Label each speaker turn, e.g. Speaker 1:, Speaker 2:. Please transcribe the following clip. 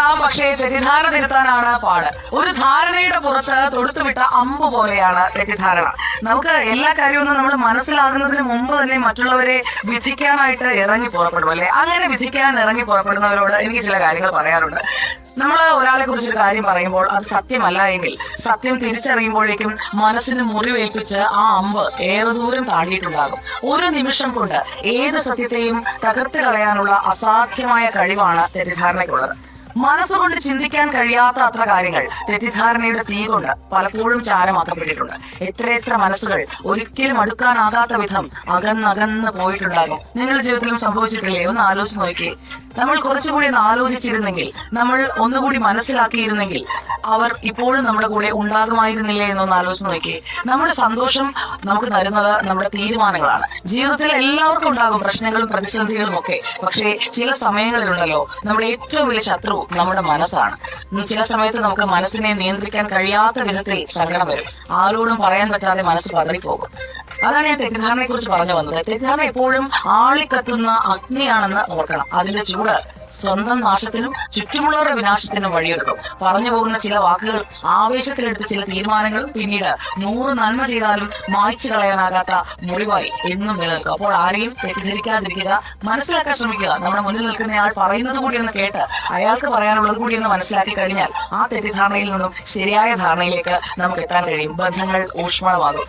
Speaker 1: തിരുത്താം, പക്ഷേ തെറ്റിദ്ധാരണ തിരുത്താനാണ് പാട്. ഒരു ധാരണയുടെ പുറത്ത് തൊടുത്തുവിട്ട അമ്പ് പോലെയാണ് തെറ്റിദ്ധാരണ. നമുക്ക് എല്ലാ കാര്യമൊന്നും നമ്മൾ മനസ്സിലാകുന്നതിന് മുമ്പ് തന്നെ മറ്റുള്ളവരെ വിധിക്കാനായിട്ട് ഇറങ്ങി പുറപ്പെടും അല്ലെ. അങ്ങനെ വിധിക്കാൻ ഇറങ്ങി പുറപ്പെടുന്നവരോട് എനിക്ക് ചില കാര്യങ്ങൾ പറയാറുണ്ട്. നമ്മൾ ഒരാളെ കുറിച്ചൊരു കാര്യം പറയുമ്പോൾ അത് സത്യമല്ല എങ്കിൽ സത്യം തിരിച്ചറിയുമ്പോഴേക്കും മനസ്സിന് മുറിവേൽപ്പിച്ച് ആ അമ്പ് ഏറെ ദൂരം താണ്ടിയിട്ടുണ്ടാകും. ഒരു നിമിഷം കൊണ്ട് ഏത് സത്യത്തെയും തകർത്ത് കളയാനുള്ള അസാധ്യമായ കഴിവാണ് തെറ്റിദ്ധാരണയ്ക്കുള്ളത്. മനസ്സുകൊണ്ട് ചിന്തിക്കാൻ കഴിയാത്ത അത്ര കാര്യങ്ങൾ തെറ്റിദ്ധാരണയുടെ തീ കൊണ്ട് പലപ്പോഴും ചാരമാക്കപ്പെട്ടിട്ടുണ്ട്. എത്രയെത്ര മനസ്സുകൾ ഒരിക്കലും അടുക്കാനാകാത്ത വിധം അകന്നകന്ന് പോയിട്ടുണ്ടാകും. നിങ്ങളുടെ ജീവിതത്തിലും സംഭവിച്ചിട്ടില്ലേ? ഒന്ന് ആലോചിച്ച് നോക്കിയേ. നമ്മൾ കുറച്ചുകൂടി ഒന്ന് ആലോചിച്ചിരുന്നെങ്കിൽ, നമ്മൾ ഒന്നുകൂടി മനസ്സിലാക്കിയിരുന്നെങ്കിൽ അവർ ഇപ്പോഴും നമ്മുടെ കൂടെ ഉണ്ടാകുമായിരുന്നില്ലേ എന്നൊന്ന് ആലോചിച്ച് നോക്കിയേ. നമ്മുടെ സന്തോഷം നമുക്ക് തരുന്നത് നമ്മുടെ തീരുമാനങ്ങളാണ്. ജീവിതത്തിൽ എല്ലാവർക്കും ഉണ്ടാകും പ്രശ്നങ്ങളും പ്രതിസന്ധികളും ഒക്കെ. പക്ഷേ ചില സമയങ്ങളിലുണ്ടല്ലോ നമ്മുടെ ഏറ്റവും വലിയ ശത്രു നമ്മുടെ മനസ്സാണ്. ചില സമയത്ത് നമുക്ക് മനസ്സിനെ നിയന്ത്രിക്കാൻ കഴിയാത്ത വിധത്തിൽ സങ്കടം വരും. ആരോടും പറയാൻ പറ്റാതെ മനസ്സ് പതറിപ്പോകും. അതാണ് ഞാൻ തെറ്റിദ്ധാരണയെ കുറിച്ച് പറഞ്ഞു വന്നത്. തെറ്റിദ്ധാരണ എപ്പോഴും ആളിക്കത്തുന്ന അഗ്നിയാണെന്ന് ഓർക്കണം. അതിന്റെ ചൂട് സ്വന്തം നാശത്തിനും ചുറ്റുമുള്ളവരുടെ വിനാശത്തിനും വഴിയൊരുക്കും. പറഞ്ഞു പോകുന്ന ചില വാക്കുകൾ, ആവേശത്തിലെടുത്ത ചില തീരുമാനങ്ങളും പിന്നീട് 100 നന്മ ചെയ്താലും മായ്ച്ചു കളയാനാകാത്ത മുറിവായി എന്നും നിലനിൽക്കും. അപ്പോൾ ആരെയും തെറ്റിദ്ധരിക്കാതിരിക്കുക, മനസ്സിലാക്കാൻ ശ്രമിക്കുക. നമ്മുടെ മുന്നിൽ നിൽക്കുന്നയാൾ പറയുന്നത് കൂടി ഒന്ന് കേട്ട് അയാൾക്ക് പറയാനുള്ളത് കൂടി ഒന്ന് മനസ്സിലാക്കി കഴിഞ്ഞാൽ ആ തെറ്റിദ്ധാരണയിൽ നിന്നും ശരിയായ ധാരണയിലേക്ക് നമുക്ക് എത്താൻ കഴിയും. ബന്ധങ്ങൾ ഊഷ്മളമാകും.